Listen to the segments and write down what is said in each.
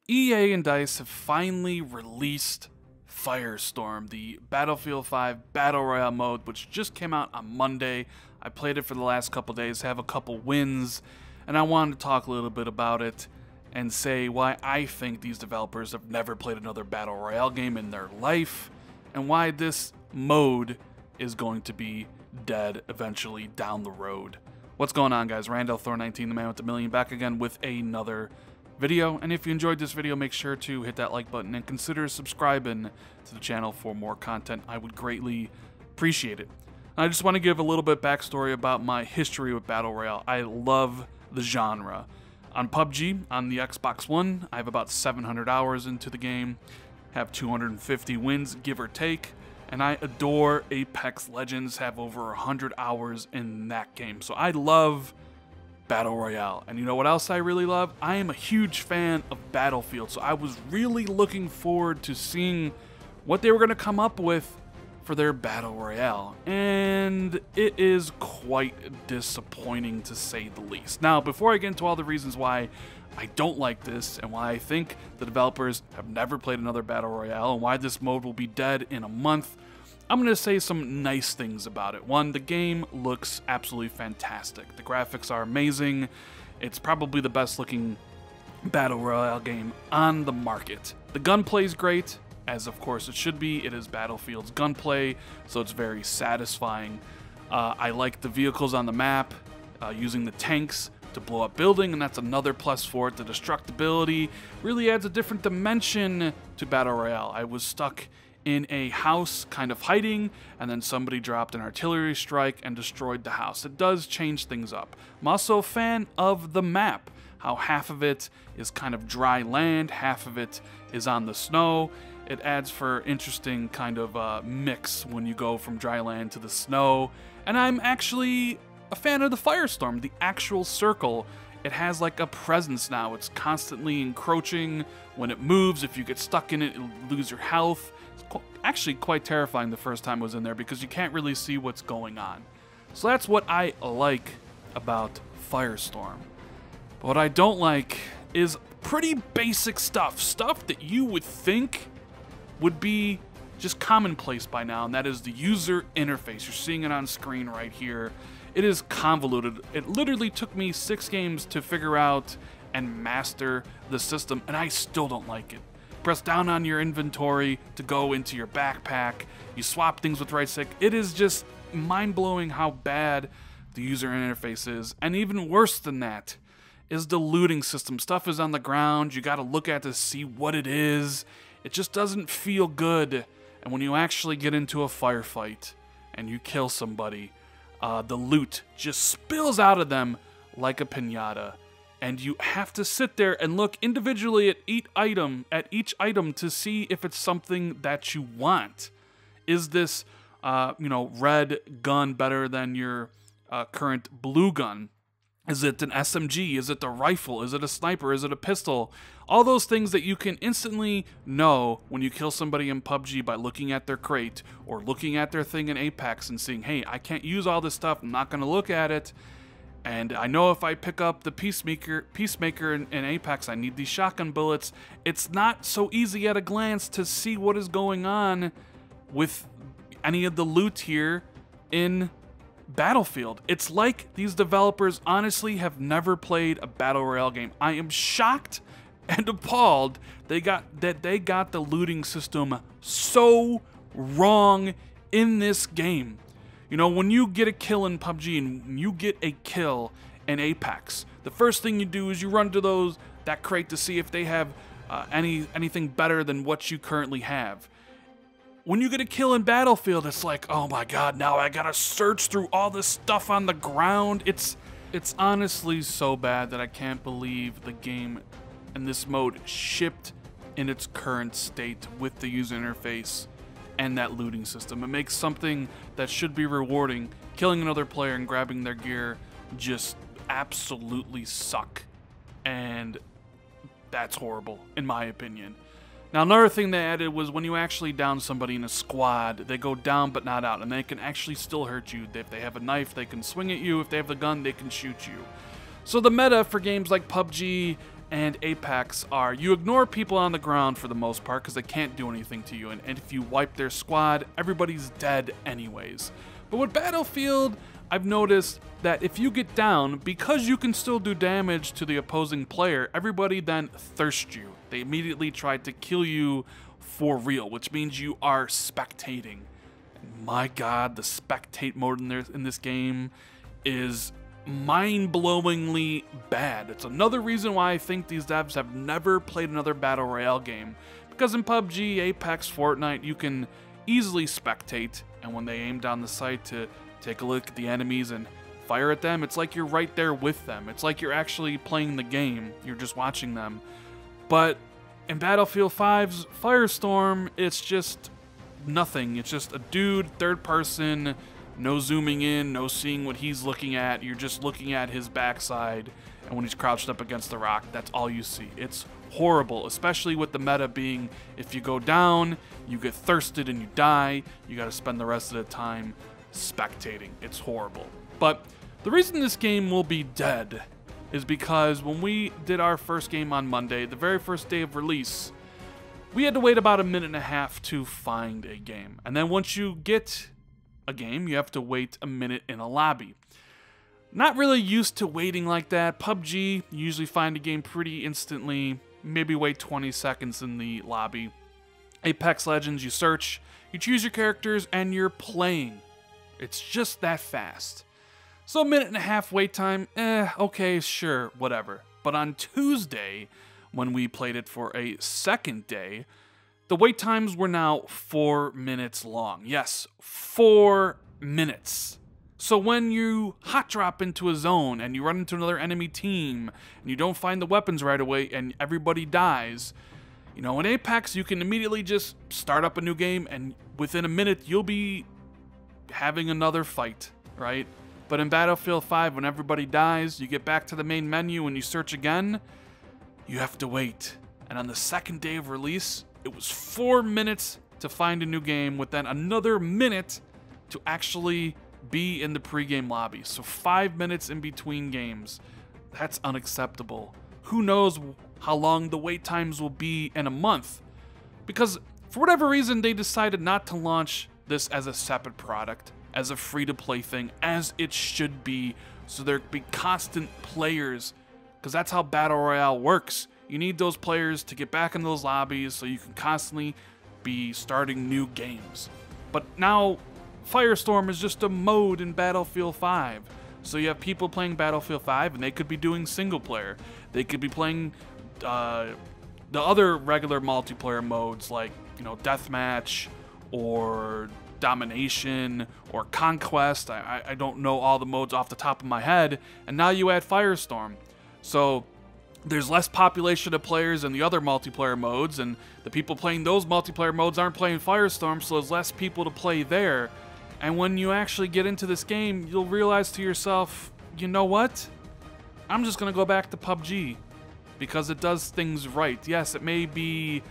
EA and DICE have finally released Firestorm, the Battlefield 5 Battle Royale mode, which just came out on Monday. I played it for the last couple days, have a couple wins, and I wanted to talk a little bit about it and say why I think these developers have never played another Battle Royale game in their life, and why this mode is going to be dead eventually down the road. What's going on, guys? Randall Thor 19, the man with the million, back again with another video. And if you enjoyed this video, make sure to hit that like button and consider subscribing to the channel for more content. I would greatly appreciate it. I just want to give a little bit backstory about my history with Battle Royale. I love the genre. On PUBG, on the Xbox One, I have about 700 hours into the game, have 250 wins, give or take, and I adore Apex Legends, have over 100 hours in that game. So I love Battle Royale. And you know what else I really love? I am a huge fan of Battlefield, so I was really looking forward to seeing what they were going to come up with for their Battle Royale, and it is quite disappointing to say the least. Now, before I get into all the reasons why I don't like this and why I think the developers have never played another Battle Royale and why this mode will be dead in a month, I'm going to say some nice things about it. One, the game looks absolutely fantastic. The graphics are amazing. It's probably the best looking Battle Royale game on the market. The gunplay is great, as of course it should be. It is Battlefield's gunplay, so it's very satisfying. I like the vehicles on the map, using the tanks to blow up building, and that's another plus for it. The destructibility really adds a different dimension to Battle Royale. I was stuck in a house kind of hiding, and then somebody dropped an artillery strike and destroyed the house. It does change things up. I'm also a fan of the map, how half of it is kind of dry land, half of it is on the snow. It adds for interesting kind of mix when you go from dry land to the snow. And I'm actually a fan of the Firestorm, the actual circle. It has like a presence now. It's constantly encroaching. When it moves, if you get stuck in it, you'll lose your health. It's actually quite terrifying the first time I was in there because you can't really see what's going on. So that's what I like about Firestorm. But what I don't like is pretty basic stuff. Stuff that you would think would be just commonplace by now, and that is the user interface. You're seeing it on screen right here. It is convoluted. It literally took me 6 games to figure out and master the system, and I still don't like it. Press down on your inventory to go into your backpack. You swap things with right stick. It is just mind-blowing how bad the user interface is. And even worse than that is the looting system. Stuff is on the ground. You got to look at it to see what it is. It just doesn't feel good. And when you actually get into a firefight and you kill somebody, the loot just spills out of them like a piñata. And you have to sit there and look individually at each item to see if it's something that you want. Is this, red gun better than your current blue gun? Is it an SMG? Is it the rifle? Is it a sniper? Is it a pistol? All those things that you can instantly know when you kill somebody in PUBG by looking at their crate or looking at their thing in Apex and seeing, hey, I can't use all this stuff. I'm not going to look at it. And I know if I pick up the Peacemaker in Apex, I need these shotgun bullets. It's not so easy at a glance to see what is going on with any of the loot here in Battlefield. It's like these developers honestly have never played a Battle Royale game. I am shocked and appalled they got the looting system so wrong in this game. You know, when you get a kill in PUBG and you get a kill in Apex, the first thing you do is you run to that crate to see if they have anything better than what you currently have. When you get a kill in Battlefield, it's like, oh my god, now I gotta search through all this stuff on the ground. It's honestly so bad that I can't believe the game and this mode shipped in its current state with the user interface and that looting system. It makes something that should be rewarding, killing another player and grabbing their gear, just absolutely suck. And that's horrible, in my opinion. Now, another thing they added was when you actually down somebody in a squad, they go down but not out, and they can actually still hurt you. If they have a knife, they can swing at you. If they have the gun, they can shoot you. So the meta for games like PUBG and Apex are you ignore people on the ground for the most part because they can't do anything to you, and if you wipe their squad, everybody's dead anyways. But with Battlefield, I've noticed that if you get down, because you can still do damage to the opposing player, everybody then thirsts you. They immediately try to kill you for real, which means you are spectating. And my god, the spectate mode in this game is mind-blowingly bad. It's another reason why I think these devs have never played another Battle Royale game. Because in PUBG, Apex, Fortnite, you can easily spectate, and when they aim down the sight to take a look at the enemies and fire at them, it's like you're right there with them. It's like you're actually playing the game. You're just watching them. But in Battlefield 5's Firestorm, it's just nothing. It's just a dude, third person, no zooming in, no seeing what he's looking at. You're just looking at his backside, and when he's crouched up against the rock, that's all you see. It's horrible, especially with the meta being if you go down, you get thirsted and you die, you gotta spend the rest of the time spectating. It's horrible. But the reason this game will be dead is because when we did our first game on Monday, the very first day of release, we had to wait about a minute and a half to find a game. And then once you get a game, you have to wait a minute in a lobby. Not really used to waiting like that. PUBG, you usually find a game pretty instantly, maybe wait 20 seconds in the lobby. Apex Legends, you search, you choose your characters, and you're playing. It's just that fast. So a minute and a half wait time, okay, sure, whatever. But on Tuesday, when we played it for a second day, the wait times were now 4 minutes long. Yes, 4 minutes. So when you hot drop into a zone and you run into another enemy team and you don't find the weapons right away and everybody dies, you know, in Apex you can immediately just start up a new game and within a minute you'll be having another fight, right? But in Battlefield 5, when everybody dies, you get back to the main menu and you search again, you have to wait. And on the second day of release, it was 4 minutes to find a new game with then another minute to actually be in the pregame lobby. So 5 minutes in between games. That's unacceptable. Who knows how long the wait times will be in a month? Because for whatever reason, they decided not to launch this as a separate product, as a free-to-play thing, as it should be, so there be constant players, because that's how Battle Royale works. You need those players to get back in those lobbies so you can constantly be starting new games. But now, Firestorm is just a mode in Battlefield 5. So you have people playing Battlefield 5, and they could be doing single player. They could be playing the other regular multiplayer modes like, you know, Deathmatch or Domination or Conquest. I don't know all the modes off the top of my head. And now you add Firestorm. So there's less population of players in the other multiplayer modes, and the people playing those multiplayer modes aren't playing Firestorm, so there's less people to play there. And when you actually get into this game, you'll realize to yourself, you know what? I'm just going to go back to PUBG because it does things right. Yes, it may be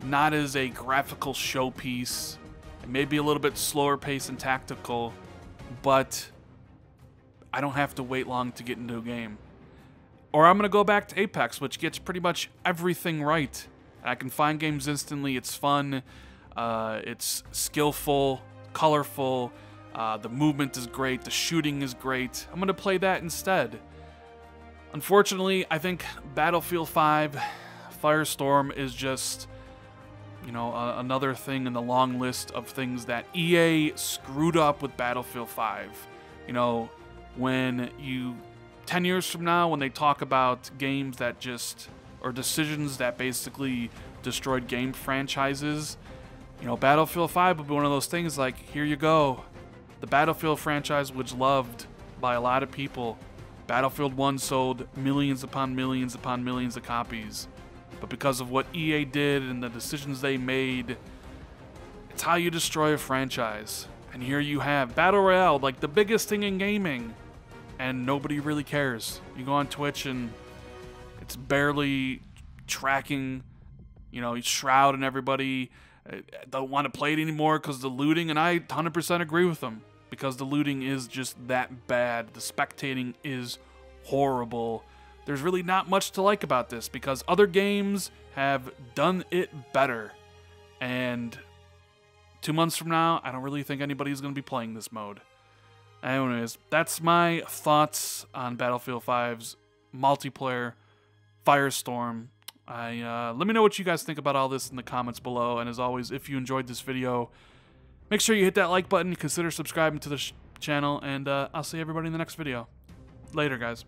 not as a graphical showpiece. It may be a little bit slower paced and tactical, but I don't have to wait long to get into a game. Or I'm going to go back to Apex, which gets pretty much everything right. I can find games instantly. It's fun. It's skillful, colorful. The movement is great. The shooting is great. I'm going to play that instead. Unfortunately, I think Battlefield 5 Firestorm is just, you know, another thing in the long list of things that EA screwed up with Battlefield 5. You know, when you 10 years from now, when they talk about games that just, or decisions that basically destroyed game franchises, you know, Battlefield 5 will be one of those things like, here you go. The Battlefield franchise was loved by a lot of people. Battlefield 1 sold millions upon millions upon millions of copies. But because of what EA did and the decisions they made, it's how you destroy a franchise. And here you have Battle Royale, like the biggest thing in gaming, and nobody really cares. You go on Twitch and it's barely tracking, you know, Shroud and everybody don't want to play it anymore because the looting, and I 100% agree with them, because the looting is just that bad. The spectating is horrible. there's really not much to like about this because other games have done it better. And 2 months from now, I don't really think anybody's going to be playing this mode. Anyways, that's my thoughts on Battlefield 5's multiplayer Firestorm. Let me know what you guys think about all this in the comments below. And as always, if you enjoyed this video, make sure you hit that like button, consider subscribing to the channel, and I'll see everybody in the next video. Later, guys.